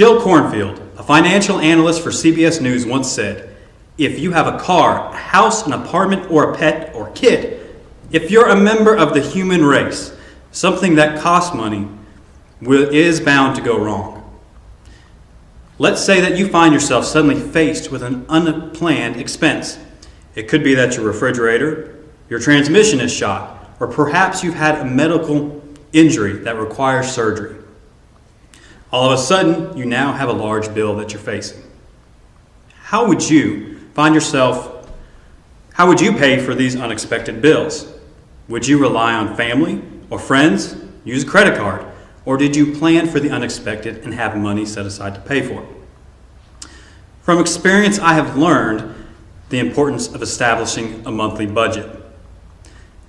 Jill Cornfield, a financial analyst for CBS News, once said, "If you have a car, a house, an apartment, or a pet or kid, if you're a member of the human race, something that costs money is bound to go wrong." Let's say that you find yourself suddenly faced with an unplanned expense. It could be that your refrigerator, your transmission is shot, or perhaps you've had a medical injury that requires surgery. All of a sudden, you now have a large bill that you're facing. How would you pay for these unexpected bills? Would you rely on family or friends, use a credit card, or did you plan for the unexpected and have money set aside to pay for it? From experience, I have learned the importance of establishing a monthly budget.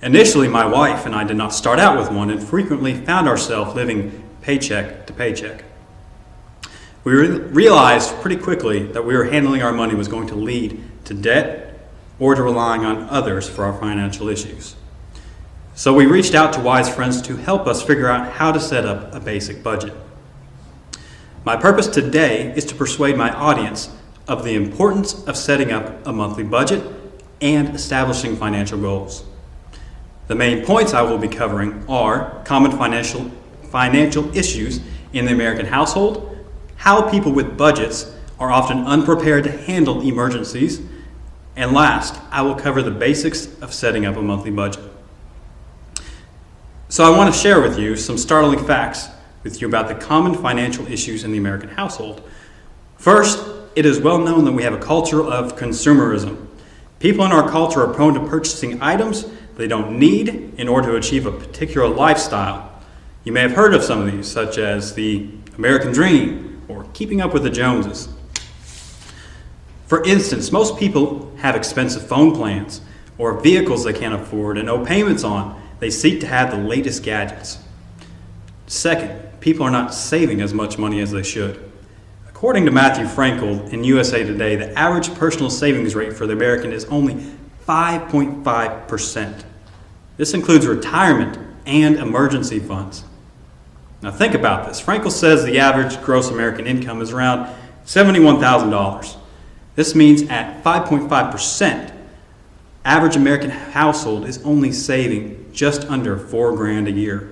Initially, my wife and I did not start out with one and frequently found ourselves living paycheck to paycheck. We realized pretty quickly that we were handling our money was going to lead to debt or to relying on others for our financial issues. So we reached out to wise friends to help us figure out how to set up a basic budget. My purpose today is to persuade my audience of the importance of setting up a monthly budget and establishing financial goals. The main points I will be covering are common financial issues in the American household, how people with budgets are often unprepared to handle emergencies, and last, I will cover the basics of setting up a monthly budget. So I want to share with you some startling facts with you about the common financial issues in the American household. First, it is well known that we have a culture of consumerism. People in our culture are prone to purchasing items they don't need in order to achieve a particular lifestyle. You may have heard of some of these, such as the American dream or keeping up with the Joneses. For instance, most people have expensive phone plans or vehicles they can't afford and owe payments on. They seek to have the latest gadgets. Second, people are not saving as much money as they should. According to Matthew Frankel in USA Today, the average personal savings rate for the American is only 5.5%. This includes retirement and emergency funds. Now think about this. Frankel says the average gross American income is around $71,000. This means at 5.5%, average American household is only saving just under $4,000 a year.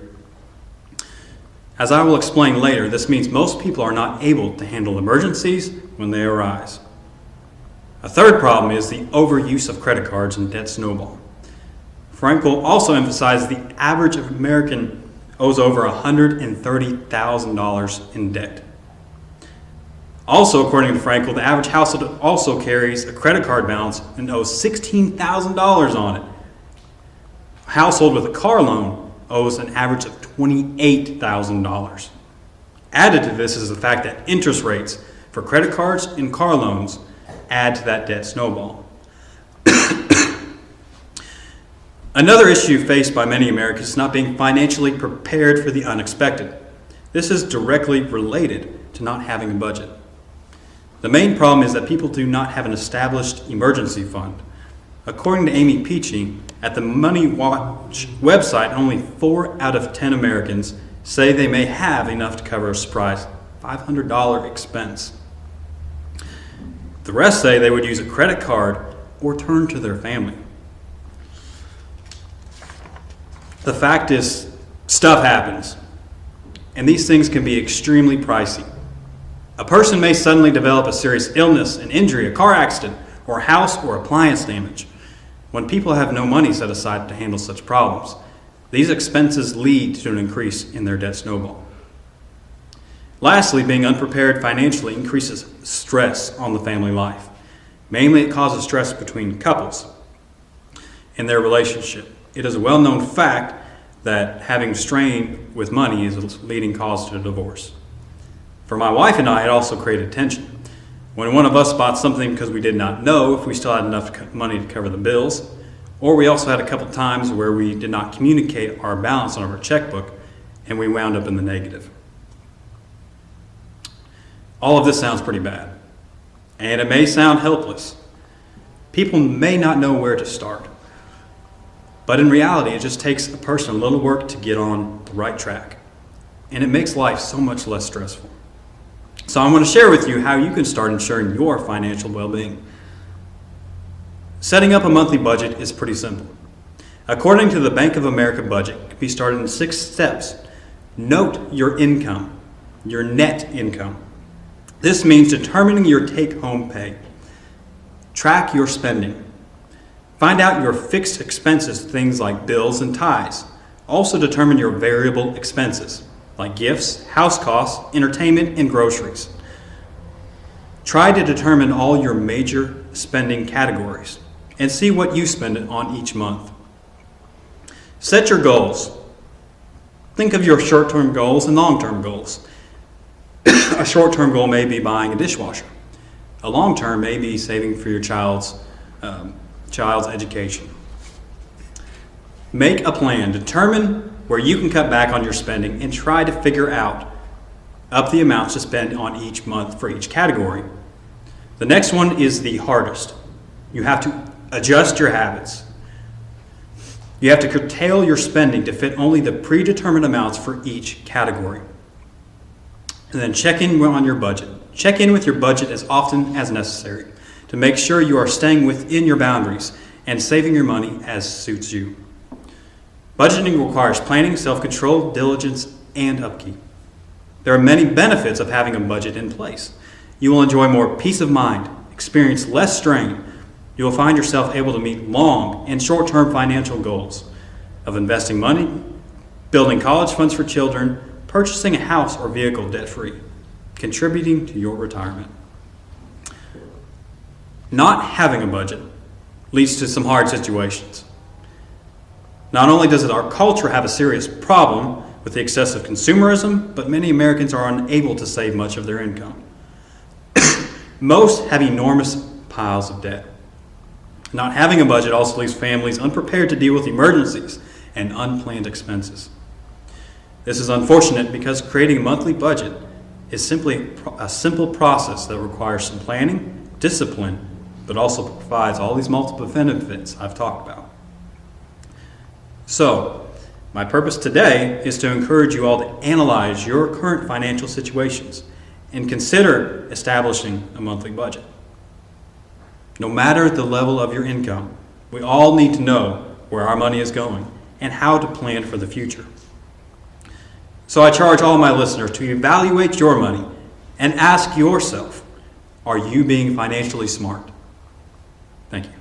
As I will explain later, this means most people are not able to handle emergencies when they arise. A third problem is the overuse of credit cards and debt snowball. Frankel also emphasizes the average American owes over $130,000 in debt. Also, according to Frankel, the average household also carries a credit card balance and owes $16,000 on it. A household with a car loan owes an average of $28,000. Added to this is the fact that interest rates for credit cards and car loans add to that debt snowball. Another issue faced by many Americans is not being financially prepared for the unexpected. This is directly related to not having a budget. The main problem is that people do not have an established emergency fund. According to Amy Peachy, at the Money Watch website, only 4 out of 10 Americans say they may have enough to cover a surprise $500 expense. The rest say they would use a credit card or turn to their family. The fact is, stuff happens, and these things can be extremely pricey. A person may suddenly develop a serious illness, an injury, a car accident, or house or appliance damage. When people have no money set aside to handle such problems, these expenses lead to an increase in their debt snowball. Lastly, being unprepared financially increases stress on the family life. Mainly, it causes stress between couples in their relationship. It is a well-known fact that having strain with money is a leading cause to divorce. For my wife and I, it also created tension. When one of us bought something because we did not know if we still had enough money to cover the bills, or we also had a couple times where we did not communicate our balance on our checkbook and we wound up in the negative. All of this sounds pretty bad, and it may sound helpless. People may not know where to start. But in reality, it just takes a person a little work to get on the right track. And it makes life so much less stressful. So I'm going to share with you how you can start ensuring your financial well-being. Setting up a monthly budget is pretty simple. According to the Bank of America budget, it can be started in 6 steps. Note your income, your net income. This means determining your take-home pay. Track your spending. Find out your fixed expenses, things like bills and ties. Also determine your variable expenses, like gifts, house costs, entertainment, and groceries. Try to determine all your major spending categories and see what you spend on each month. Set your goals. Think of your short-term goals and long-term goals. A short-term goal may be buying a dishwasher. A long-term may be saving for your child's education. Make a plan. Determine where you can cut back on your spending and try to figure out up the amounts to spend on each month for each category. The next one is the hardest. You have to adjust your habits. You have to curtail your spending to fit only the predetermined amounts for each category. And then check in on your budget. Check in with your budget as often as necessary to make sure you are staying within your boundaries and saving your money as suits you. Budgeting requires planning, self-control, diligence, and upkeep. There are many benefits of having a budget in place. You will enjoy more peace of mind, experience less strain. You will find yourself able to meet long and short-term financial goals of investing money, building college funds for children, purchasing a house or vehicle debt-free, contributing to your retirement. Not having a budget leads to some hard situations. Not only does our culture have a serious problem with the excessive consumerism, but many Americans are unable to save much of their income. Most have enormous piles of debt. Not having a budget also leaves families unprepared to deal with emergencies and unplanned expenses. This is unfortunate because creating a monthly budget is simply a simple process that requires some planning, discipline, but also provides all these multiple benefits I've talked about. So, my purpose today is to encourage you all to analyze your current financial situations and consider establishing a monthly budget. No matter the level of your income, we all need to know where our money is going and how to plan for the future. So I charge all my listeners to evaluate your money and ask yourself, are you being financially smart? Thank you.